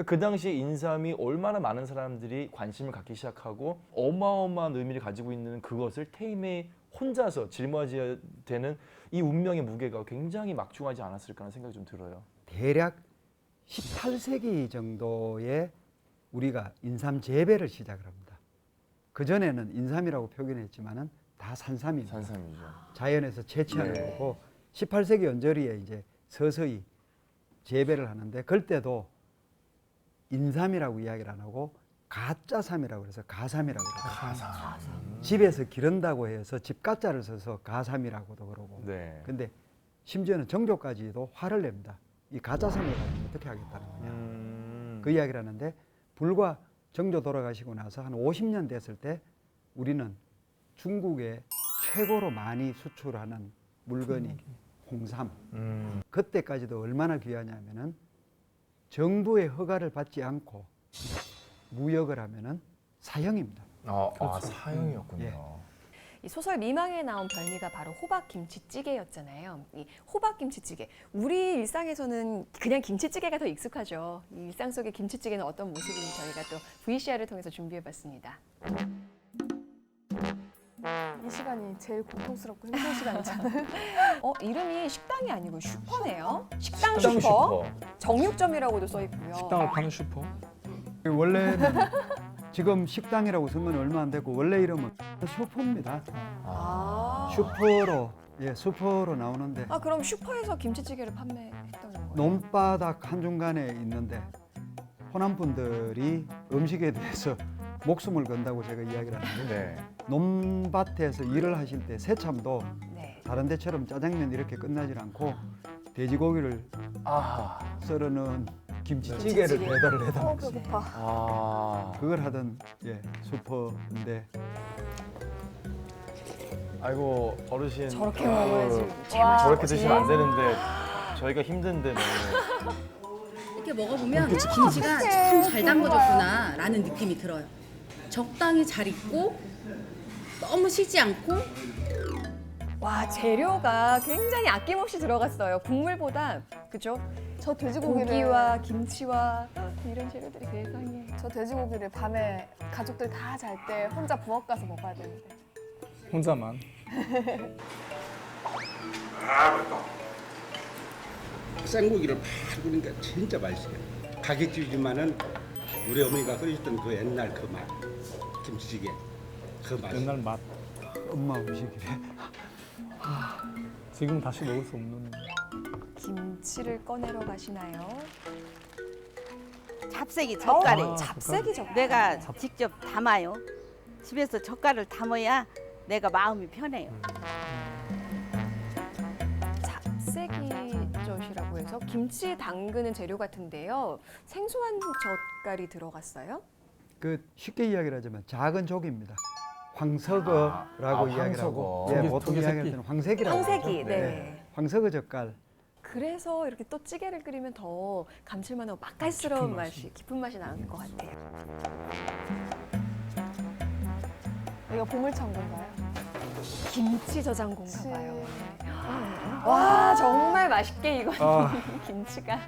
S4: 그 당시에 인삼이 얼마나 많은 사람들이 관심을 갖기 시작하고 어마어마한 의미를 가지고 있는 그것을 태임이 혼자서 짊어져야 되는 이 운명의 무게가 굉장히 막중하지 않았을까 하는 생각이 좀 들어요.
S6: 대략 18세기 정도에 우리가 인삼 재배를 시작을 합니다. 그전에는 인삼이라고 표현했지만은 다 산삼입니다.
S4: 산삼이죠.
S6: 자연에서 채취하는
S4: 네.
S6: 거고 18세기 언저리에 이제 서서히 재배를 하는데 그때도 인삼이라고 이야기를 안 하고 가짜삼이라고 그래서 가삼이라고 그래요. 집에서 기른다고 해서 집 가짜를 써서 가삼이라고도 그러고.
S4: 네.
S6: 근데 심지어는 정조까지도 화를 냅니다. 이 가짜삼을 가지고 어떻게 하겠다는 거냐. 그 이야기를 하는데 불과 정조 돌아가시고 나서 한 50년 됐을 때 우리는 중국에 최고로 많이 수출하는 물건이 홍삼. 그때까지도 얼마나 귀하냐면은 정부의 허가를 받지 않고 무역을 하면은 사형입니다.
S4: 사형이었군요.
S6: 예.
S2: 이 소설 미망에 나온 별미가 바로 호박김치찌개였잖아요. 이 호박김치찌개. 우리 일상에서는 그냥 김치찌개가 더 익숙하죠. 이 일상 속의 김치찌개는 어떤 모습인지 저희가 또 VCR을 통해서 준비해봤습니다.
S5: 이 시간이 제일 고통스럽고 힘든 시간이잖아요.
S2: 이름이 식당이 아니고 슈퍼네요. 식당
S4: 식당
S2: 슈퍼.
S4: 슈퍼.
S2: 정육점이라고도 써 있고요.
S3: 식당을 파는 슈퍼.
S6: 원래는 지금 식당이라고 쓴 건 얼마 안 됐고 원래 이름은 슈퍼입니다.
S2: 아.
S6: 슈퍼로 슈퍼로 나오는데
S2: 그럼 슈퍼에서 김치찌개를 판매했던 거예요?
S6: 논바닥 한중간에 있는데 호남 분들이 음식에 대해서 목숨을 건다고 제가 이야기를 하는데
S4: 네.
S6: 논밭에서 일을 하실 때 새참도
S2: 네.
S6: 다른 데처럼 짜장면 이렇게 끝나질 않고 돼지고기를 썰어놓은 김치찌개를
S2: 김치찌개.
S6: 배달을 해다
S5: 배고파.
S6: 그걸 하던 슈퍼인데
S4: 아이고 어르신.
S2: 저렇게
S4: 아유,
S2: 먹어야지.
S4: 저렇게 드시면 안 되는데 저희가 힘든데 너무.
S8: 이렇게 먹어보면 김치가 참 잘 담궈졌구나라는 느낌이 들어요. 적당히 잘 익고 너무 시지 않고
S2: 와, 재료가 굉장히 아낌없이 들어갔어요. 국물보다 그죠?
S5: 저 돼지고기를
S2: 고기와 김치와 이런 재료들이 세상에.
S5: 저 돼지고기를 밤에 가족들 다 잘 때 혼자 부엌 가서 먹어야 되는데.
S3: 혼자만.
S9: 생고기를 팍 끓이니까 진짜 맛있어요. 가게집이지만은 우리 어머니가 끓이셨던 그 옛날 그 맛. 김치찌개. 그 맛이.
S3: 옛날 맛.
S6: 엄마 음식이래.
S3: 지금 다시 먹을 수 없는.
S2: 김치를 꺼내러 가시나요?
S10: 잡채기 젓갈이
S2: 잡채기 젓갈.
S10: 내가 직접 담아요. 집에서 젓갈을 담아야 내가 마음이 편해요.
S2: 잡채기젓이라고 해서 김치 담그는 재료 같은데요. 생소한 젓갈이 들어갔어요?
S6: 그 쉽게 이야기를 하자면 작은 조기입니다. 황석어라고 이야기를 하고,
S4: 황석어.
S6: 예, 보통
S3: 토기
S6: 이야기할
S3: 새끼.
S6: 때는 황색이라고
S2: 황색이.
S6: 하죠.
S2: 네.
S6: 황석어 젓갈.
S2: 그래서 이렇게 또 찌개를 끓이면 더 감칠맛하고 맛깔스러운
S3: 깊은
S2: 맛이, 깊은 맛이 나는 것 같아요.
S5: 이거 보물창고인가요?
S2: 김치 저장고인가
S5: 그치.
S2: 봐요. 와, 정말 맛있게 익은
S6: 아.
S2: 김치가.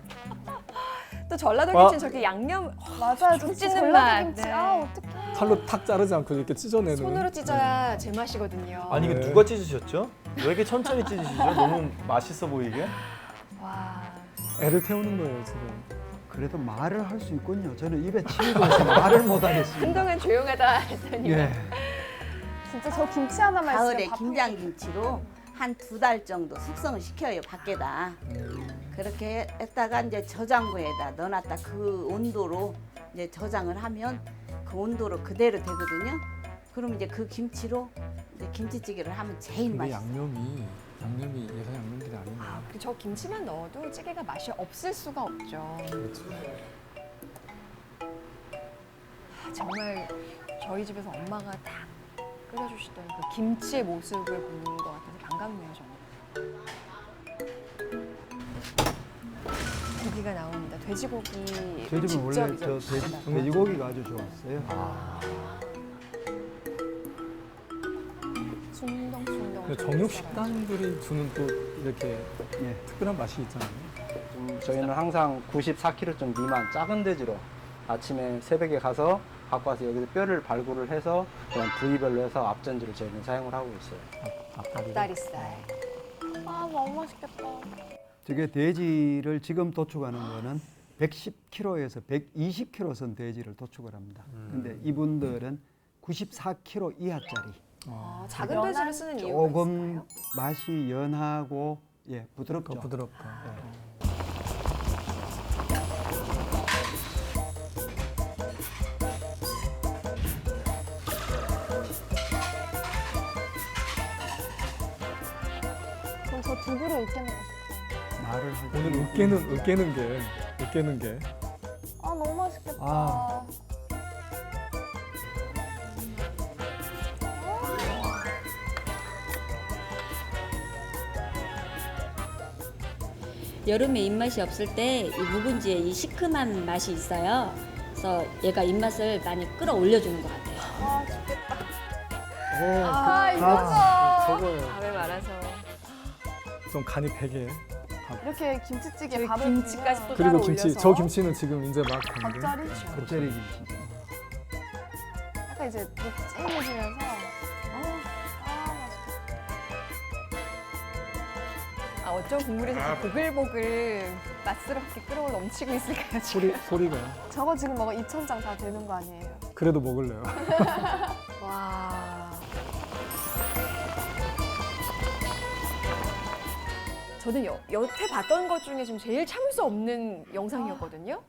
S2: 또 전라도
S3: 와.
S2: 김치는 저렇게 양념
S5: 맞아요.
S2: 쭉
S5: 진짜
S2: 찢는
S5: 전라도
S2: 맛.
S5: 김치.
S2: 네.
S5: 아 어떡해.
S3: 칼로 탁 자르지 않고 이렇게 찢어내는.
S2: 손으로 찢어야 제맛이거든요.
S4: 아니 이게
S3: 네.
S4: 누가 찢으셨죠? 왜 이렇게 천천히 찢으시죠? 너무 맛있어 보이게.
S2: 와.
S3: 애를 태우는 거예요 지금.
S6: 그래도 말을 할 수 있군요. 저는 입에 침이 고서 말을 못 하겠습니다.
S2: 한동안 조용하다 했더니
S6: 예.
S5: 진짜 저 김치 하나만
S10: 가을에
S5: 있으면 밥
S10: 김장김치로 한 2달 정도 숙성을 시켜요 밖에다. 그렇게 했다가 이제 저장고에다 넣어놨다 그 온도로 이제 저장을 하면 그 온도로 그대로 되거든요. 그럼 이제 그 김치로 이제 김치찌개를 하면 제일
S3: 근데
S10: 맛있어요.
S3: 양념이 예전 양념들이 아니네.
S2: 아, 그리고 저 김치만 넣어도 찌개가 맛이 없을 수가 없죠.
S3: 그렇죠.
S2: 아, 정말 저희 집에서 엄마가 딱 끓여주시던 그 김치의 모습을 보는 것 같아서 반갑네요, 저는. 고기가 나옵니다. 돼지고기
S6: 저희 집은 원래
S2: 직접
S6: 저
S2: 이제
S6: 돼지고기가 아주 좋았어요.
S2: 숭덩숭덩.
S3: 근데 정육 식당들이 주는 또 이렇게
S6: 예.
S3: 특별한 맛이 있잖아요.
S11: 저희는 항상 94kg 미만 작은 돼지로 아침에 새벽에 가서 갖고 와서 여기서 뼈를 발굴을 해서 그냥 부위별로 해서 앞전지를 저희는 사용을 하고 있어요.
S2: 앞다리살.
S5: 아 너무 맛있겠다.
S6: 저게 돼지를 지금 도축하는 거는 110kg에서 120kg 선 돼지를 도축을 합니다. 근데 이분들은 94kg 이하짜리.
S2: 아, 작은 돼지를 쓰는 이유가
S6: 조금
S2: 있을까요?
S6: 맛이 연하고 예 부드럽죠.
S3: 더 부드럽다.
S5: 그럼 저 두부를 으깨 먹고 싶어.
S6: 말을 할 때.
S3: 오늘 으깨는 게.
S5: 아 너무 맛있겠다.
S6: 아.
S12: 여름에 입맛이 없을 때 이 묵은지에 이 시큼한 맛이 있어요. 그래서 얘가 입맛을 많이 끌어올려주는 것 같아요.
S5: 아 좋겠다.
S6: 아,
S5: 이거죠.
S3: 저거예요.
S2: 밥에 말아서.
S3: 좀 간이 배게.
S5: 이렇게 김치찌개
S2: 저희
S5: 밥을
S2: 김치까지 또
S5: 부으면
S2: 따로
S3: 그리고 김치,
S2: 올려서.
S3: 저 김치는 지금 이제 막 간데.
S5: 겉절이
S6: 겉절이 김치.
S5: 약간 이제 묵직해지면서
S2: 아, 어쩜 국물에서 이렇게 보글보글 맛스럽게 끓어 넘치고 있을까요, 지금?
S3: 소리가.
S5: 저거 지금 먹으면 2,000장 다 되는 거 아니에요?
S3: 그래도 먹을래요.
S2: 와. 저는 여태 봤던 것 중에 지금 제일 참을 수 없는 영상이었거든요.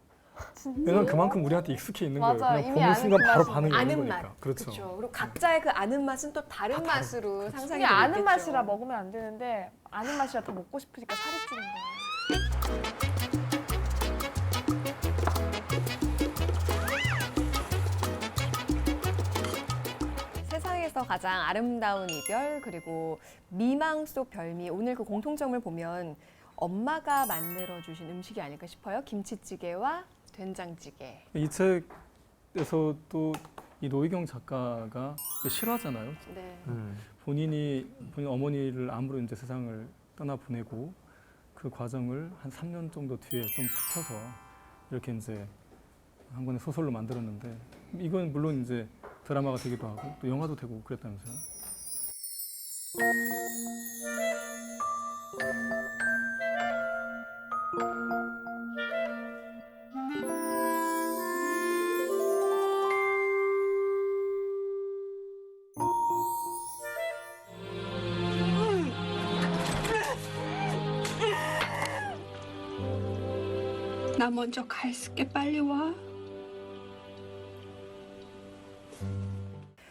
S3: 왜냐면 그만큼 우리한테 익숙해 있는 거예요.
S5: 맞아요.
S3: 그냥
S5: 이미
S3: 보는
S5: 아는
S3: 순간
S5: 그
S3: 바로
S5: 맛이
S3: 반응이 오는
S2: 아는
S3: 거니까.
S2: 맛.
S3: 그렇죠.
S2: 그리고 각자의 그 아는 맛은 또 다른 맛으로 상상이
S5: 이게 아는
S2: 되겠죠.
S5: 맛이라 먹으면 안 되는데 아는 맛이라 더 먹고 싶으니까 살이 찌는 거예요.
S2: 세상에서 가장 아름다운 이별 그리고 미망 속 별미 오늘 그 공통점을 보면 엄마가 만들어 주신 음식이 아닐까 싶어요. 김치찌개와 된장찌개.
S3: 이 책에서 또 이 노희경 작가가 실화잖아요.
S2: 네.
S3: 본인 어머니를 암으로 이제 세상을 떠나 보내고 그 과정을 한 3년 정도 뒤에 좀 삭혀서 이렇게 이제 한 권의 소설로 만들었는데 이건 물론 이제 드라마가 되기도 하고 또 영화도 되고 그랬다면서요.
S13: 나 먼저 가 있을게. 빨리 와.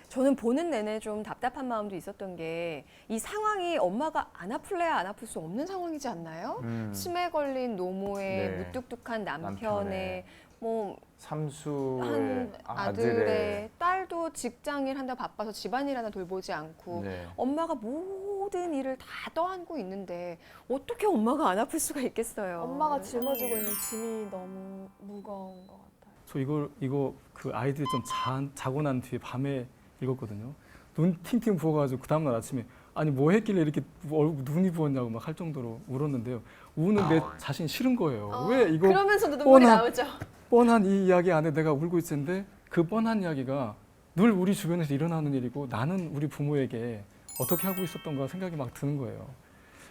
S2: 저는 보는 내내 좀 답답한 마음도 있었던 게 이 상황이 엄마가 안 아플래야 안 아플 수 없는 상황이지 않나요? 치매 걸린 노모의
S4: 네.
S2: 무뚝뚝한 남편의 뭐
S4: 삼수의
S2: 한 아들의 딸도 직장일 한다 바빠서 집안일 하나 돌보지 않고
S4: 네.
S2: 엄마가 모든 일을 다 떠안고 있는데 어떻게 엄마가 안 아플 수가 있겠어요?
S5: 엄마가 짊어지고 있는 짐이 너무 무거운 것 같아요.
S3: 저 이거 그 아이들이 좀 자고 난 뒤에 밤에 읽었거든요. 눈 팅팅 부어가지고 그 다음날 아침에 아니 뭐 했길래 이렇게 눈이 부었냐고 막 할 정도로 울었는데요. 우는 내 자신이 싫은 거예요. 왜 이거
S2: 그러면서도 눈물이 나오죠.
S3: 뻔한 이 이야기 안에 내가 울고 있는데 그 뻔한 이야기가 늘 우리 주변에서 일어나는 일이고 나는 우리 부모에게 어떻게 하고 있었던가 생각이 막 드는 거예요.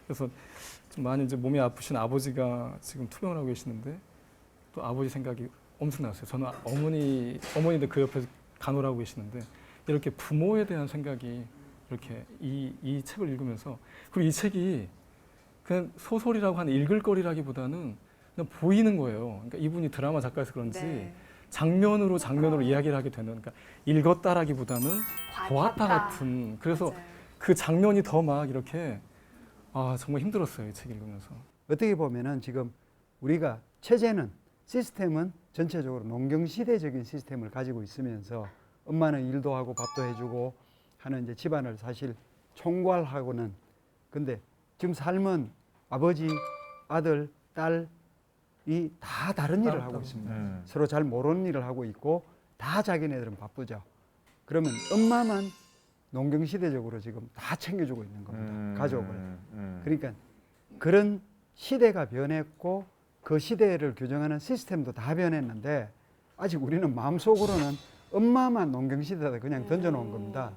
S3: 그래서 좀 많이 이제 몸이 아프신 아버지가 지금 투병을 하고 계시는데 또 아버지 생각이 엄청났어요. 저는 어머니도 그 옆에서 간호를 하고 계시는데 이렇게 부모에 대한 생각이 이렇게 이 책을 읽으면서 그리고 이 책이 그냥 소설이라고 하는 읽을 거리라기보다는 그냥 보이는 거예요. 그러니까 이분이 드라마 작가여서 그런지
S2: 네.
S3: 장면으로 이야기를 하게 되는 그러니까 읽었다라기보다는 보았다 같은 그래서
S2: 맞아요.
S3: 그 장면이 더 막 이렇게 정말 힘들었어요. 이 책 읽으면서.
S6: 어떻게 보면은 지금 우리가 체제는 시스템은 전체적으로 농경시대적인 시스템을 가지고 있으면서 엄마는 일도 하고 밥도 해주고 하는 이제 집안을 사실 총괄하고는 근데 지금 삶은 아버지, 아들, 딸이 다 다른 일을 하고 있습니다. 서로 잘 모르는 일을 하고 있고 다 자기네들은 바쁘죠. 그러면 엄마만 농경시대적으로 지금 다 챙겨주고 있는 겁니다. 가족을. 그러니까 그런 시대가 변했고 그 시대를 규정하는 시스템도 다 변했는데 아직 우리는 마음속으로는 엄마만 농경시대다 그냥 던져놓은 겁니다.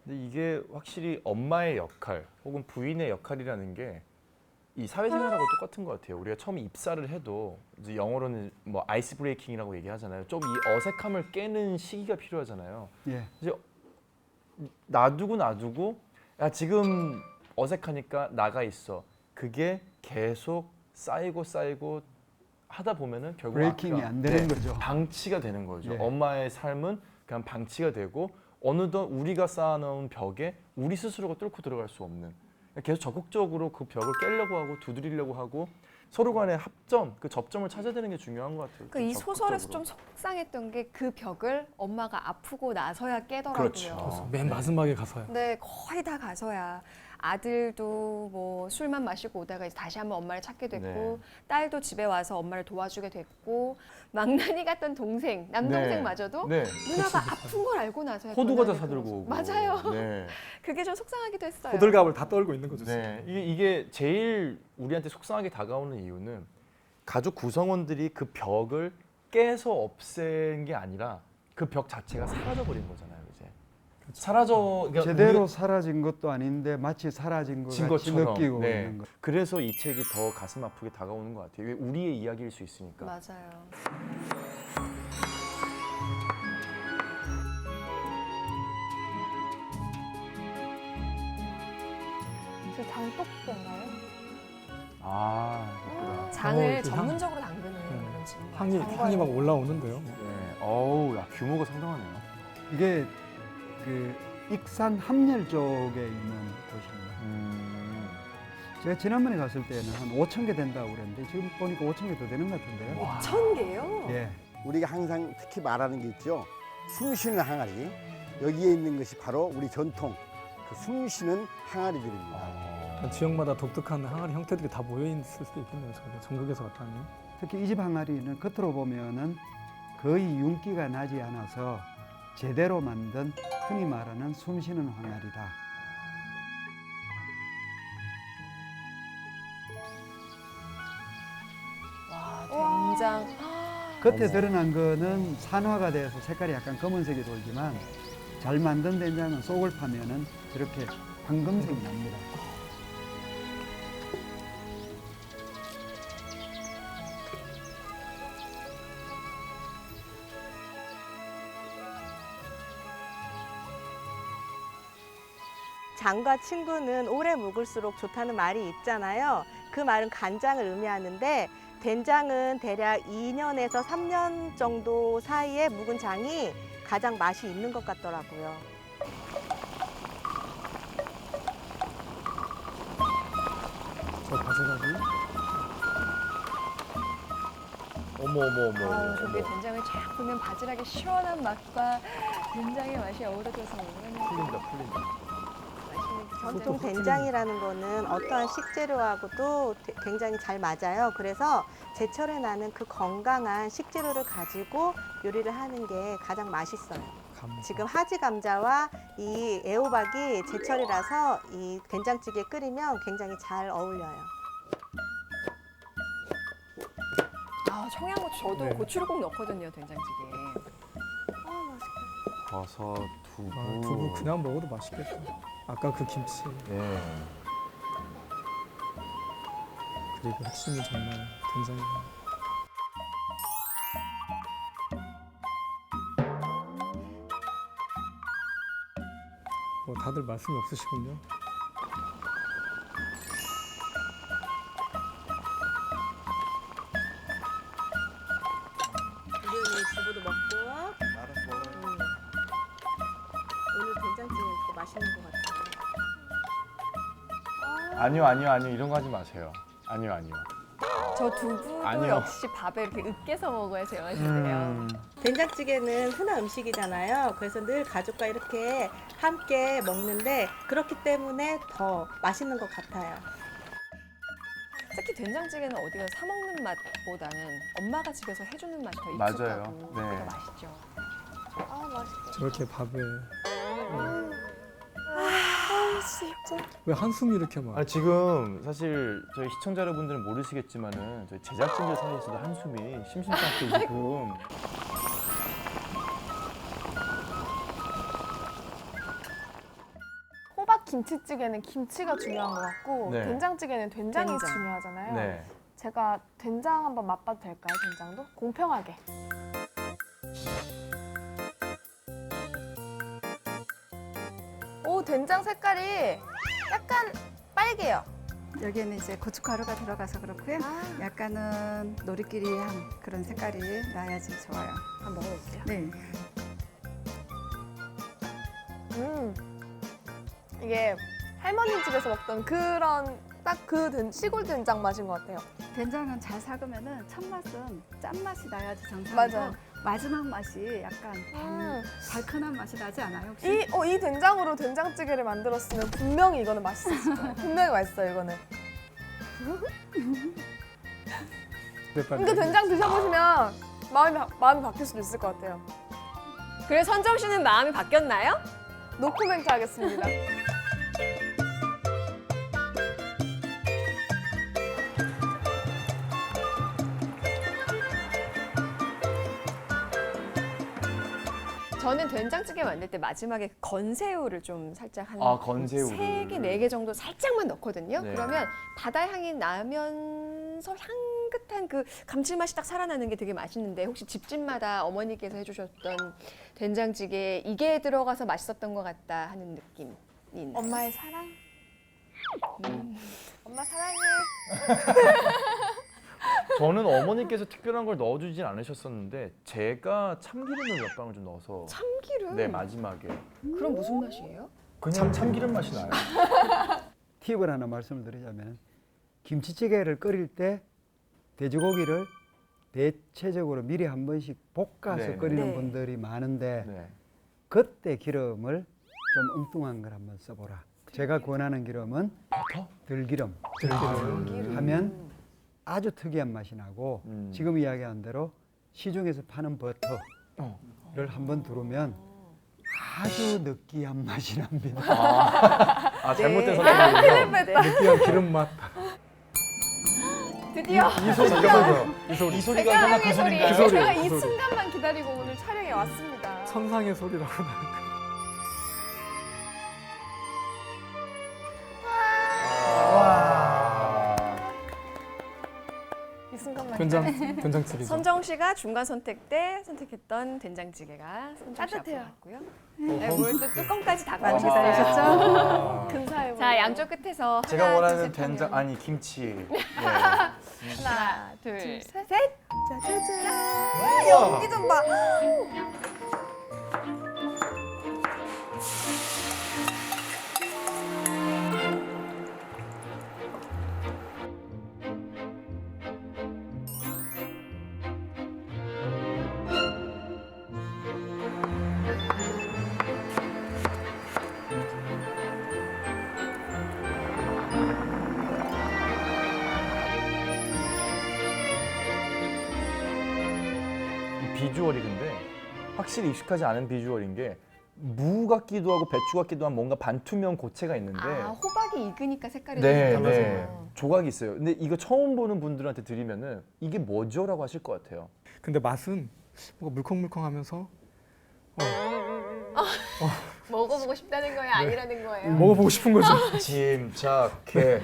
S4: 근데 이게 확실히 엄마의 역할 혹은 부인의 역할이라는 게 이 사회생활하고 똑같은 것 같아요. 우리가 처음 입사를 해도 이제 영어로는 뭐 아이스 브레이킹이라고 얘기하잖아요. 좀 이 어색함을 깨는 시기가 필요하잖아요.
S6: 예.
S4: 이제 놔두고 야 지금 어색하니까 나가 있어. 그게 계속 쌓이고 하다 보면은 결국
S6: 브레이킹이 안 되는 거죠.
S4: 방치가 되는 거죠.
S6: 예.
S4: 엄마의 삶은 그냥 방치가 되고 어느덧 우리가 쌓아놓은 벽에 우리 스스로가 뚫고 들어갈 수 없는 계속 적극적으로 그 벽을 깨려고 하고 두드리려고 하고 서로 간의 합점, 그 접점을 찾아야 되는 게 중요한 것 같아요.
S2: 그러니까 이 소설에서 좀 속상했던 게 그 벽을 엄마가 아프고 나서야 깨더라고요.
S4: 그렇죠.
S3: 맨 마지막에 가서요.
S2: 네, 거의 다 가서야 아들도 뭐 술만 마시고 오다가 이제 다시 한번 엄마를 찾게 됐고 딸도 집에 와서 엄마를 도와주게 됐고 망나니 같던 동생, 남동생마저도 누나가 아픈 걸 알고 나서야
S4: 호두과자 사들고 오고.
S2: 맞아요.
S4: 네.
S2: 그게 좀 속상하기도 했어요.
S3: 호들갑을 다 떨고 있는 거죠.
S4: 네. 이게 제일 우리한테 속상하게 다가오는 이유는 가족 구성원들이 그 벽을 깨서 없앤 게 아니라 그 벽 자체가 사라져 버린 거잖아요, 이제. 그러니까
S6: 제대로 사라진 것도 아닌데 마치 사라진 것 같이
S4: 것처럼.
S6: 느끼고 있는 거.
S4: 그래서 이 책이 더 가슴 아프게 다가오는 것 같아요. 이게 우리의 이야기일 수 있으니까.
S2: 맞아요.
S5: 저 장독대인가요?
S4: 예쁘다.
S2: 장을
S3: 그
S2: 전문적으로 담그는 그런 집입니다.
S3: 향이 막 올라오는데요.
S4: 네. 어우, 야, 규모가 상당하네요.
S6: 이게 그 익산 함열 쪽에 있는 곳입니다. 제가 지난번에 갔을 때는 한 5천 개 된다고 그랬는데 지금 보니까 5천 개 더 되는 것 같은데요.
S2: 5,000개요?
S6: 예.
S14: 우리가 항상 특히 말하는 게 있죠. 숨쉬는 항아리. 여기에 있는 것이 바로 우리 전통 그 숨쉬는 항아리들입니다.
S3: 지역마다 독특한 항아리 형태들이 다 모여 있을 수도 있겠네요. 저희가 전국에서 왔다니.
S6: 특히 이 집 항아리는 겉으로 보면은 거의 윤기가 나지 않아서 제대로 만든 흔히 말하는 숨쉬는 항아리다.
S2: 와, 된장.
S6: 겉에 드러난 거는 산화가 돼서 색깔이 약간 검은색이 돌지만 잘 만든 된장은 속을 파면은 이렇게 황금색이 납니다.
S15: 장과 친구는 오래 묵을수록 좋다는 말이 있잖아요. 그 말은 간장을 의미하는데 된장은 대략 2년에서 3년 정도 사이에 묵은 장이 가장 맛이 있는 것 같더라고요.
S3: 저 바지락이
S4: 어머.
S2: 저기 된장을 쫙 보면 바지락의 시원한 맛과 된장의 맛이 어우러져서
S4: 풀린다.
S15: 전통 된장이라는 거는 어떠한 식재료하고도 굉장히 잘 맞아요. 그래서 제철에 나는 그 건강한 식재료를 가지고 요리를 하는 게 가장 맛있어요. 지금 하지 감자와 이 애호박이 제철이라서 이 된장찌개 끓이면 굉장히 잘 어울려요.
S2: 청양고추 저도
S3: 네.
S2: 고추를 꼭 넣거든요, 된장찌개에.
S4: 버섯, 두부.
S3: 두부 그냥 먹어도 맛있겠다. 아까 그 김치.
S4: 네.
S3: 그리고 핵심은 정말 된장이에요. 다들 말씀이 없으시군요.
S15: 우리 언니 두부도 먹고. 오늘 된장찌개는 더 맛있는 것 같아요.
S4: 아니요. 이런 거 하지 마세요. 아니요.
S2: 저 두부도
S4: 아니요.
S2: 역시 밥에 이렇게 으깨서 먹어야 제맛이세요.
S15: 된장찌개는 흔한 음식이잖아요. 그래서 늘 가족과 이렇게 함께 먹는데 그렇기 때문에 더 맛있는 것 같아요.
S2: 특히 된장찌개는 어디가 사 먹는 맛보다는 엄마가 집에서 해주는 맛이 더
S4: 맞아요.
S2: 익숙하고
S4: 네.
S2: 더 맛있죠.
S5: 맛있겠다.
S3: 저렇게 밥에
S5: 진짜.
S3: 왜 한숨이 이렇게 많아?
S4: 지금 사실 저희 시청자 여러분들은 모르시겠지만은 저희 제작진들 사이에서도 한숨이 심심찮게 지금.
S5: 호박 김치찌개는 김치가 중요한 것 같고
S4: 네.
S5: 된장찌개는 된장이
S2: 된장.
S5: 중요하잖아요.
S4: 네.
S5: 제가 된장 한번 맛봐도 될까요? 된장도 공평하게. 오, 된장 색깔이 약간 빨개요.
S7: 여기에는 이제 고춧가루가 들어가서 그렇고요. 약간은 노리끼리한 그런 색깔이 나야지 좋아요.
S5: 한번 먹어볼게요.
S7: 네.
S5: 이게 할머니 집에서 먹던 그런 딱 그 시골 된장 맛인 것 같아요.
S7: 된장은 잘 삭으면은 첫 맛은 짠맛이 나야지 정상이고
S5: 맞아요.
S7: 마지막 맛이 약간 달큰한 맛이 나지 않아요? 혹시?
S5: 이 된장으로 된장찌개를 만들었으면 분명히 이거는 맛있었을 거예요. 분명히 맛있어요, 이거는. 그러니까 된장 드셔보시면 마음이 바뀔 수도 있을 것 같아요.
S2: 그래 선정 씨는 마음이 바뀌었나요?
S5: 노코멘트 하겠습니다.
S2: 저는 된장찌개 만들 때 마지막에 건새우를 좀 살짝 한
S4: 건새우를.
S2: 3개, 4개 정도 살짝만 넣거든요.
S4: 네.
S2: 그러면 바다 향이 나면서 향긋한 그 감칠맛이 딱 살아나는 게 되게 맛있는데 혹시 집집마다 어머니께서 해주셨던 된장찌개에 이게 들어가서 맛있었던 것 같다 하는 느낌이 있나요?
S5: 엄마의 사랑? 엄마 사랑해.
S4: 저는 어머니께서 특별한 걸 넣어주진 않으셨었는데 제가 참기름을 몇 방울 좀 넣어서.
S2: 참기름?
S4: 네, 마지막에.
S2: 그럼 무슨 맛이에요?
S4: 그냥 참기름 맛이 나요.
S6: 팁을 하나 말씀을 드리자면 김치찌개를 끓일 때 돼지고기를 대체적으로 미리 한 번씩 볶아서
S4: 네네.
S6: 끓이는
S2: 네.
S6: 분들이 많은데
S4: 네.
S6: 그때 기름을 좀 엉뚱한 걸 한번 써보라. 제가 권하는 기름은 들기름. 하면 아주 특이한 맛이 나고 지금 이야기한 대로 시중에서 파는 버터를 한번 두르면 아주 느끼한 맛이 납니다.
S4: 잘못된
S5: 큰일
S4: 선택이에요.
S5: 뺐다.
S3: 느끼한 기름 맛.
S2: 드디어
S4: 이 소리가
S5: 제가
S4: 설마 그
S5: 그
S4: 소리인가요?
S3: 소리.
S5: 제가 이
S3: 그 소리.
S5: 순간만 기다리고 오늘 촬영에 왔습니다.
S3: 천상의 소리라고 나.
S5: 이 순간만
S3: 된장찌개.
S2: 선정 씨가 중간 선택 때 선택했던 된장찌개가 선정 씨 앞으로
S5: 따뜻해요.
S2: 왔고요. 네, 오늘 또 뚜껑까지 닫고
S7: 많이
S2: 오셨어요.
S7: 기다리셨죠?
S5: 근사해 보여요.
S2: 자, 양쪽 끝에서
S4: 제가
S2: 하나,
S4: 원하는
S2: 둘, 셋 하면
S4: 된장 아니 김치. 네.
S2: 하나, 둘, 셋.
S5: 짜자잔. 연기 좀 봐.
S4: 이 비주얼이 근데 확실히 익숙하지 않은 비주얼인 게 무 같기도 하고 배추 같기도 한 뭔가 반투명 고체가 있는데
S2: 호박이 익으니까 색깔이
S4: 네,
S2: 좀
S4: 네.
S2: 달라져요.
S4: 조각이 있어요. 근데 이거 처음 보는 분들한테 드리면은 이게 뭐죠라고 하실 것 같아요.
S3: 근데 맛은 뭔가 물컹물컹하면서
S2: 먹어보고 싶다는 거예요, 아니라는 거예요?
S3: 먹어보고 싶은 거죠.
S4: 침착해.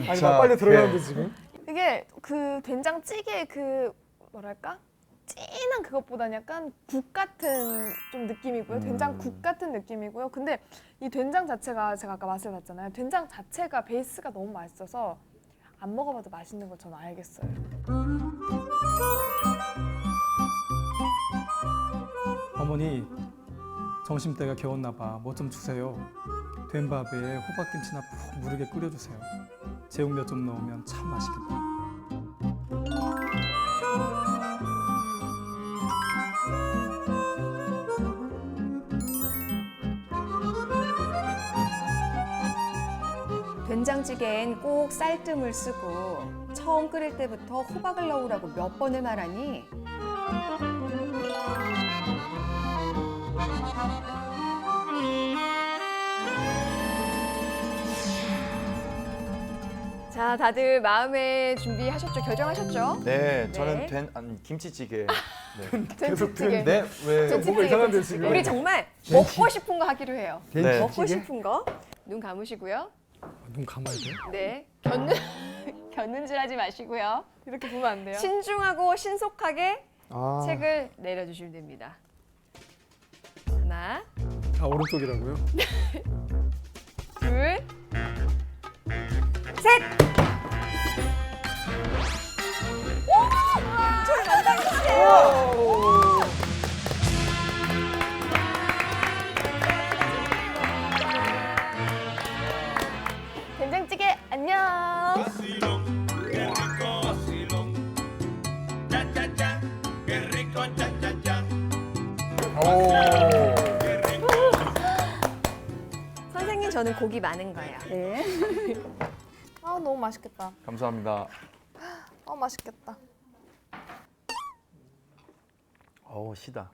S3: 아니 나 빨리 들어가는데 지금.
S5: 이게 그 된장찌개 그 뭐랄까? 진한 그것보다는 약간 국 같은 좀 느낌이고요. 된장국 같은 느낌이고요. 근데 이 된장 자체가 제가 아까 맛을 봤잖아요. 된장 자체가 베이스가 너무 맛있어서 안 먹어봐도 맛있는 걸 저는 알겠어요.
S3: 어머니 점심때가 겨웠나 봐. 뭐 좀 주세요. 된 밥에 호박김치나 푹 무르게 끓여주세요. 제육 몇 좀 넣으면 참 맛있겠다.
S2: 된장찌개엔 꼭 쌀뜨물 쓰고 처음 끓일 때부터 호박을 넣으라고 몇 번을 말하니 자, 다들 마음의 준비하셨죠? 결정하셨죠?
S4: 네, 저는
S2: 네.
S4: 김치찌개. 네.
S2: 된장찌개.
S4: 네, 왜?
S2: 된장찌개,
S3: 뭐가 이상한데,
S2: 된장찌개.
S3: 지금?
S2: 우리 정말 먹고 싶은 거 하기로 해요.
S4: 네.
S2: 먹고 싶은 거. 눈 감으시고요.
S3: 눈 감아야 돼요?
S2: 네. 곁눈질 하지 마시고요.
S5: 이렇게 보면 안 돼요?
S2: 신중하고 신속하게
S6: 아.
S2: 책을 내려주시면 됩니다. 하나,
S3: 아 오른쪽이라고요?
S2: 둘, 셋! 오! 저희 감당했어요!
S5: 된장찌개 안녕.
S2: 선생님, 저는 고기 많은 거예요.
S7: 네.
S5: 아 너무 맛있겠다.
S4: 감사합니다.
S5: 아 맛있겠다.
S4: 시다.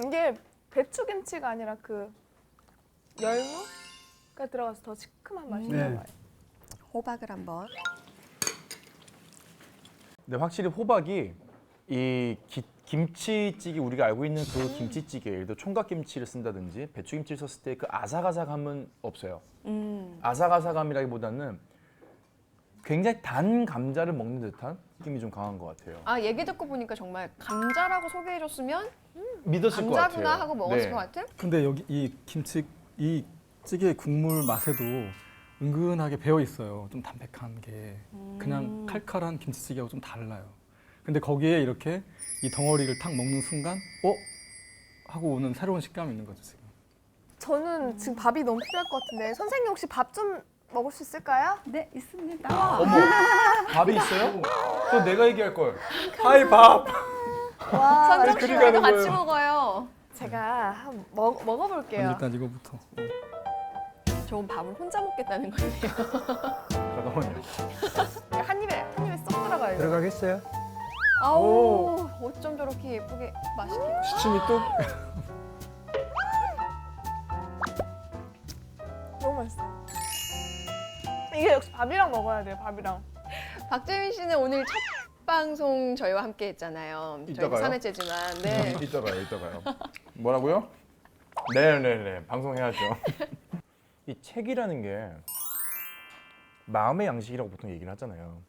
S5: 이게 배추김치가 아니라 그 열무가 들어가서 더 시큼한 맛이
S6: 네.
S5: 나요.
S2: 호박을 한번.
S4: 근데 확실히 호박이 이 김치찌개 우리가 알고 있는 그 김치찌개, 예를 들어 총각김치를 쓴다든지 배추김치를 썼을 때 그 아삭아삭함은 없어요. 아삭아삭함이라기보다는 굉장히 단 감자를 먹는 듯한 느낌이 좀 강한 것 같아요.
S2: 아, 얘기 듣고 보니까 정말 감자라고 소개해줬으면
S4: 믿었을 것 같아요.
S2: 감자구나 하고 먹었을
S4: 네.
S2: 것 같은?
S3: 근데 여기 이 찌개 국물 맛에도 은근하게 배어 있어요. 좀 담백한 게 그냥 칼칼한 김치찌개하고 좀 달라요. 근데 거기에 이렇게 이 덩어리를 탁 먹는 순간 하고 오는 새로운 식감이 있는 거죠 지금.
S5: 저는 지금 밥이 너무 필요할 것 같은데 선생님 혹시 밥 좀 먹을 수 있을까요?
S7: 네, 있습니다.
S4: 어머, 밥이 있어요? 또 내가 얘기할 걸.
S3: 하이 밥.
S5: 와,
S2: 선정
S3: 그리
S2: 씨와도
S3: 가는
S2: 같이
S3: 거예요.
S2: 먹어요.
S5: 제가 한번 먹어볼게요.
S3: 일단 이거부터.
S2: 좋은 밥을 혼자 먹겠다는 거네요.
S4: 잠깐만요.
S5: 한 입에 쏙 들어가요.
S6: 들어가겠어요?
S2: 아우, 어쩜 저렇게 예쁘게 맛있게.
S3: 시침이 또
S5: 너무 맛있어. 이게 역시 밥이랑 먹어야 돼요. 밥이랑.
S2: 박재민 씨는 오늘 첫 방송 저희와 함께 했잖아요. 저희
S4: 이따가요?
S2: 부산해제지만. 네.
S4: 이따가요. 뭐라고요? 네네네. 방송해야죠. 이 책이라는 게 마음의 양식이라고 보통 얘기를 하잖아요.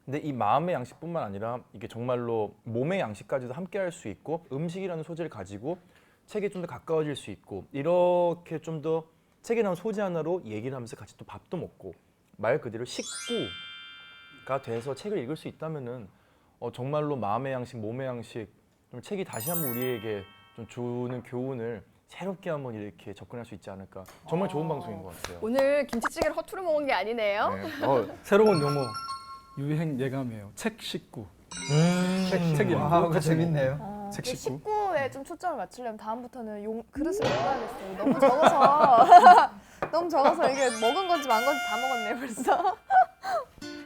S4: 근데 이 마음의 양식뿐만 아니라 이게 정말로 몸의 양식까지도 함께 할 수 있고 음식이라는 소재를 가지고 책에 좀 더 가까워질 수 있고 이렇게 좀 더 책에 나온 소재 하나로 얘기를 하면서 같이 또 밥도 먹고 말 그대로 식구가 돼서 책을 읽을 수 있다면은 정말로 마음의 양식, 몸의 양식, 좀 책이 다시 한번 우리에게 좀 주는 교훈을 새롭게 한번 이렇게 접근할 수 있지 않을까. 정말 좋은 방송인 것 같아요.
S2: 오늘 김치찌개를 허투루 먹은 게 아니네요.
S4: 네.
S3: 새로운 용어 유행 예감이에요. 책 식구. 책 읽고
S6: 그거 재밌네요.
S3: 책 식구.
S5: 식구에 좀 초점을 맞추려면 다음부터는 그릇을 먹어야겠어요. 너무 적어서 너무 적어서 이게 먹은 건지 만 건지 다 먹었네 벌써.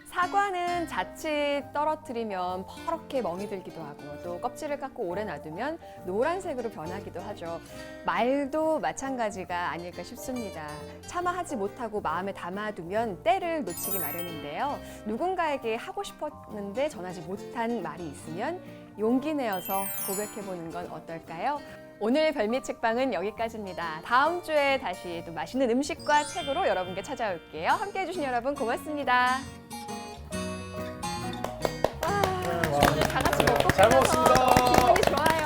S2: 사과는 자칫 떨어뜨리면 퍼렇게 멍이 들기도 하고 또 껍질을 깎고 오래 놔두면 노란색으로 변하기도 하죠. 말도 마찬가지가 아닐까 싶습니다. 차마 하지 못하고 마음에 담아두면 때를 놓치기 마련인데요. 누군가에게 하고 싶었는데 전하지 못한 말이 있으면 용기 내어서 고백해보는 건 어떨까요? 오늘 별미책방은 여기까지입니다. 다음 주에 다시 또 맛있는 음식과 책으로 여러분께 찾아올게요. 함께해 주신 여러분 고맙습니다. 오늘 다 같이 먹고
S4: 잘 먹었습니다.
S2: 기분이 좋아요.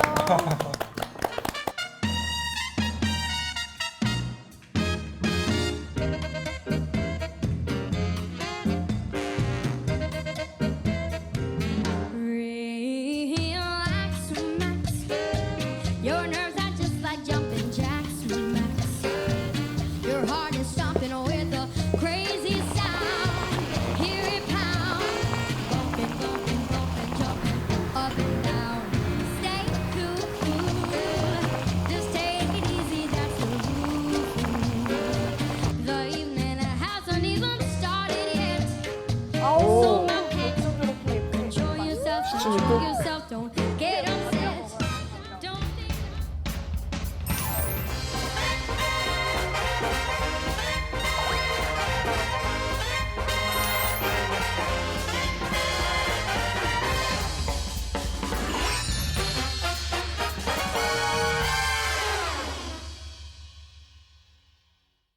S16: Your nerves are just like jumping jacks, Max. Your heart is stomping with a crazy sound. Hear it pound, bumping, bumping, bumping, jumping up and down. Stay cool, just take it easy, that's the rule. The evening hasn't even started yet. So my head, control yourself, don't